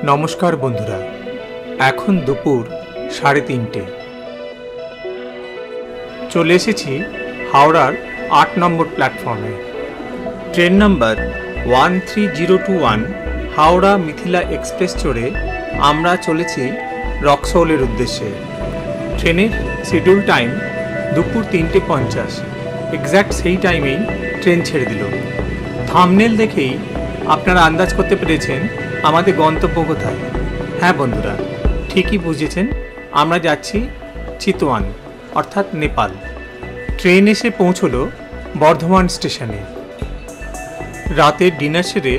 নমস্কার বন্ধুরা, এখন দুপুর 3:30। চলে এসেছি হাওড়ার 8 নম্বর প্ল্যাটফর্মে। Train number 13021 Howrah Mithila express চড়ে আমরা চলেছি রক্সহোলের উদ্দেশ্যে। ট্রেনের শিডিউল টাইম দুপুর 3:50। এক্স্যাক্ট সেই টাইমেই ট্রেন ছেড়ে দিল। থাম্বনেল দেখেই আপনারা আন্দাজ করতে পেরেছেন আমাদের গন্তব্য কোথায়। হ্যাঁ বন্ধুরা, ঠিকই বুঝেছেন, আমরা যাচ্ছি চিতওয়ান অর্থাৎ নেপাল। ট্রেন এসে পৌঁছলো বর্ধমান স্টেশনে। রাতের ডিনার সেরে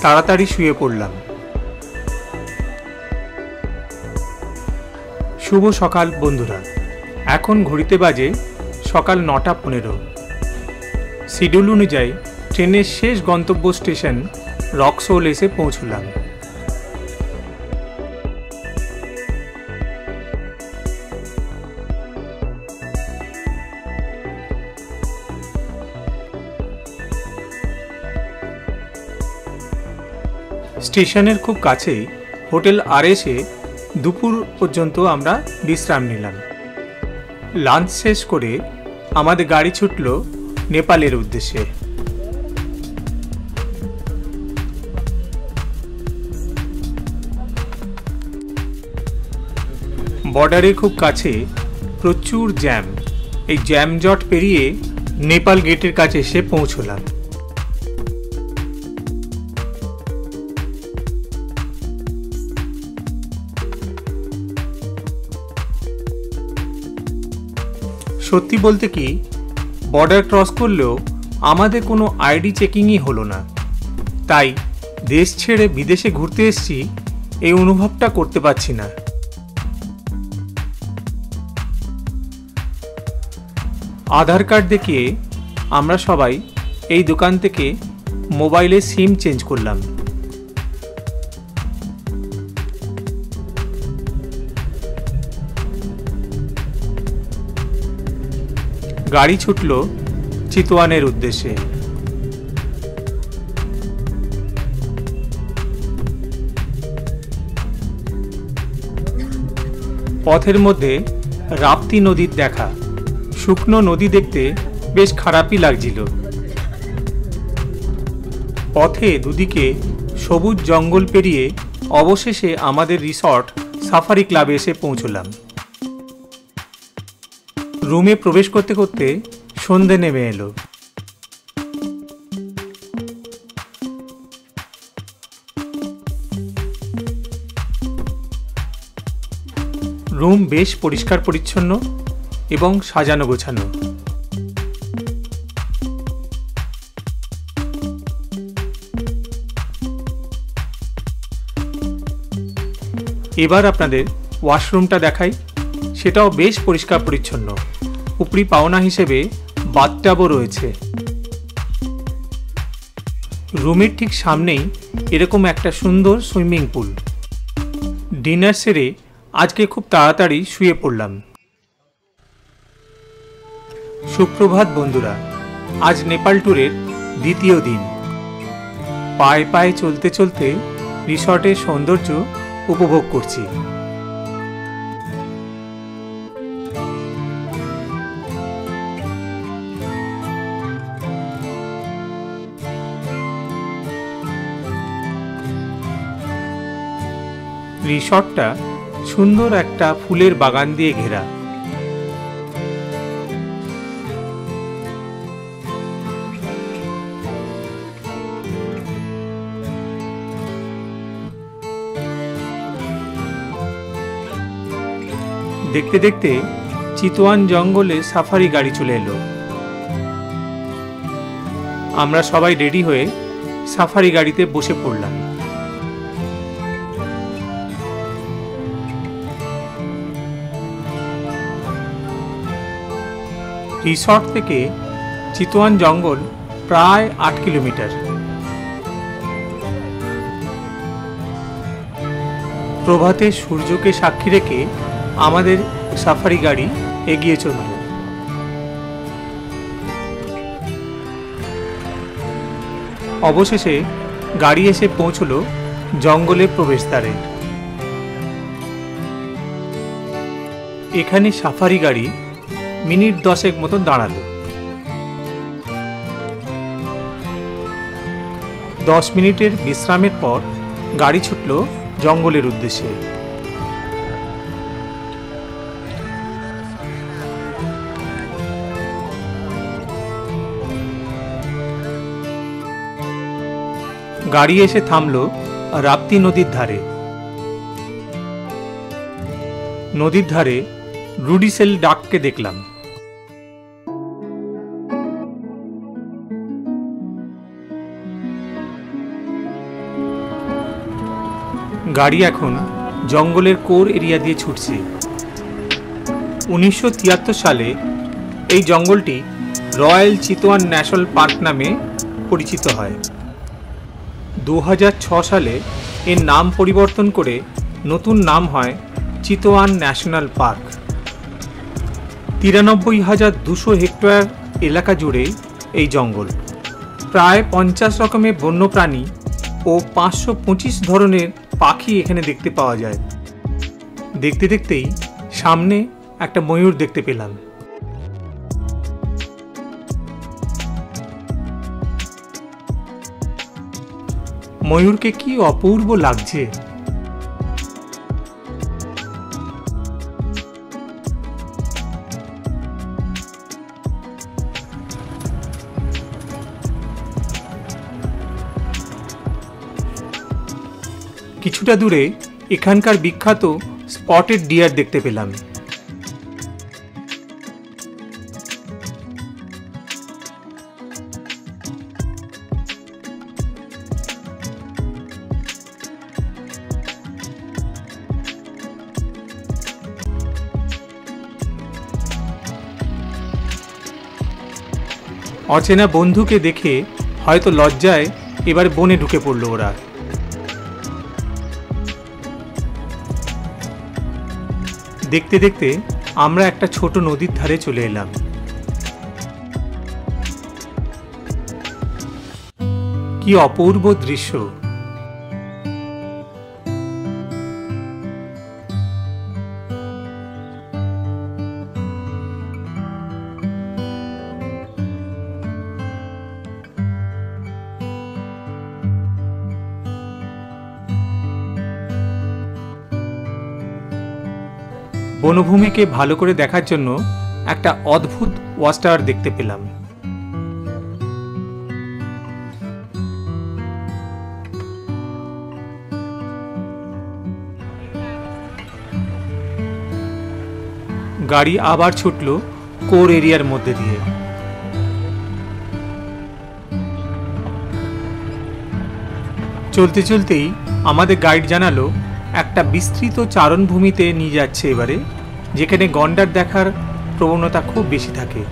তাড়াতাড়ি শুয়ে পড়লাম। শুভ সকাল বন্ধুরা, এখন ঘড়িতে বাজে সকাল 9:15। শিডিউল অনুযায়ী ট্রেনের শেষ গন্তব্য স্টেশন রক্সহোল এসে পৌঁছলাম। স্টেশনের খুব কাছেই হোটেল RS-এ দুপুর পর্যন্ত আমরা বিশ্রাম নিলাম। লাঞ্চ শেষ করে আমাদের গাড়ি ছুটল নেপালের উদ্দেশ্যে। বর্ডারের খুব কাছে প্রচুর জ্যাম। এই জ্যাম জট পেরিয়ে নেপাল গেটের কাছে এসে পৌঁছলাম। সত্যি বলতে কি, বর্ডার ক্রস করলেও আমাদের কোনো আইডি চেকিংই হলো না। তাই দেশ ছেড়ে বিদেশে ঘুরতে এসেছি এই অনুভবটা করতে পারছি না। আধার কার্ড দেখিয়ে আমরা সবাই এই দোকান থেকে মোবাইলে সিম চেঞ্জ করলাম। গাড়ি ছুটল চিতওয়ানের উদ্দেশ্যে। পথের মধ্যে রাপ্তি নদীর দেখা। শুকনো নদী দেখতে বেশ খারাপই লাগছিল। পথে দুদিকে সবুজ জঙ্গল পেরিয়ে অবশেষে আমাদের রিসর্ট সাফারি ক্লাবে এসে পৌঁছলাম। রুমে প্রবেশ করতে করতে সন্ধে নেমে এলো। রুম বেশ পরিষ্কার পরিচ্ছন্ন এবং সাজানো গোছানো। এবার আপনাদের ওয়াশরুমটা দেখাই। সেটাও বেশ পরিষ্কার পরিচ্ছন্ন। উপরি পাওনা হিসেবে বাথটাবও রয়েছে। রুমের ঠিক সামনেই এরকম একটা সুন্দর সুইমিং পুল। ডিনার সেরে আজকে খুব তাড়াতাড়ি শুয়ে পড়লাম। সুপ্রভাত বন্ধুরা, আজ নেপাল ট্যুরের দ্বিতীয় দিন। পায়ে পায়ে চলতে চলতে রিসর্টের সৌন্দর্য উপভোগ করছি। রিসর্টটা সুন্দর একটা ফুলের বাগান দিয়ে ঘেরা। দেখতে দেখতে চিতওয়ান জঙ্গলে সাফারি গাড়ি চলে এলো। আমরা সবাই রেডি হয়ে সাফারি গাড়িতে বসে পড়লাম। রিসর্ট থেকে চিতওয়ান জঙ্গল প্রায় 8 কিলোমিটার। প্রভাতে সূর্যকে সাক্ষী রেখে আমাদের সাফারি গাড়ি এগিয়ে চলল। অবশেষে গাড়ি এসে পৌঁছলো জঙ্গলের প্রবেশদ্বারে। এখানে সাফারি গাড়ি মিনিট 10 মতো দাঁড়ালো। 10 মিনিটের বিশ্রামের পর গাড়ি ছুটল জঙ্গলের উদ্দেশ্যে। গাড়ি এসে থামল রাপ্তি নদীর ধারে। নদীর ধারে রুডিসেল ডাককে দেখলাম। গাড়ি এখন জঙ্গলের কোর এরিয়া দিয়ে ছুটছে। 1973 সালে এই জঙ্গলটি রয়্যাল চিতওয়ান ন্যাশনাল পার্ক নামে পরিচিত হয়। 2006 সালে এর নাম পরিবর্তন করে নতুন নাম হয় চিতওয়ান ন্যাশনাল পার্ক। 93,200 হেক্টর এলাকা জুড়ে এই জঙ্গল। প্রায় 50 রকমের বন্যপ্রাণী ও 525 ধরনের পাখি এখানে দেখতে পাওয়া যায়। দেখতে দেখতেই সামনে একটা ময়ূর দেখতে পেলাম। ময়ূরকে কি অপূর্ব লাগছে। কিছুটা দূরে এখানকার বিখ্যাত স্পটেড ডিয়ার দেখতে পেলাম। অচেনা বন্ধুকে দেখে হয়তো লজ্জায় এবার বনে ঢুকে পড়ল ওরা। দেখতে দেখতে আমরা একটা ছোট নদীর ধারে চলে এলাম। কি অপূর্ব দৃশ্য। বনভূমিকে ভালো করে দেখার জন্য একটা অদ্ভুত ওয়াচ টাওয়ার দেখতে পেলাম। গাড়ি আবার ছুটল কোর এরিয়ার মধ্যে দিয়ে। চলতে চলতেই আমাদের গাইড জানালো একটা বিস্তৃত চারণভূমিতে নিয়ে যাচ্ছে এবারে, যেখানে গন্ডার দেখার প্রবণতা খুব বেশি থাকে।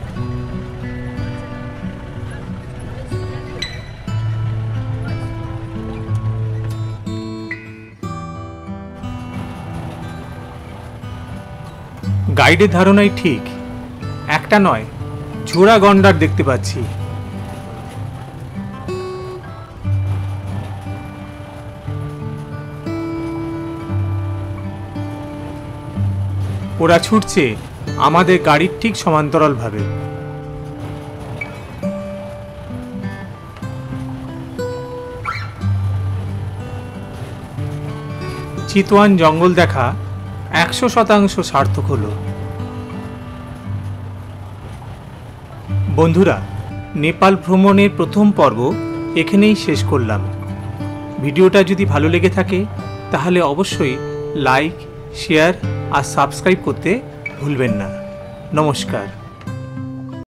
গাইডের ধারণাই ঠিক, একটা নয় ঝোড়া গন্ডার দেখতে পাচ্ছি। ওরা ছুটছে আমাদের গাড়ির ঠিক সমান্তরালভাবে। চিতওয়ান জঙ্গল দেখা 100% সার্থক হলো। বন্ধুরা, নেপাল ভ্রমণের প্রথম পর্ব এখানেই শেষ করলাম। ভিডিওটা যদি ভালো লেগে থাকে তাহলে অবশ্যই লাইক, শেয়ার আর সাবস্ক্রাইব করতে ভুলবেন না। নমস্কার।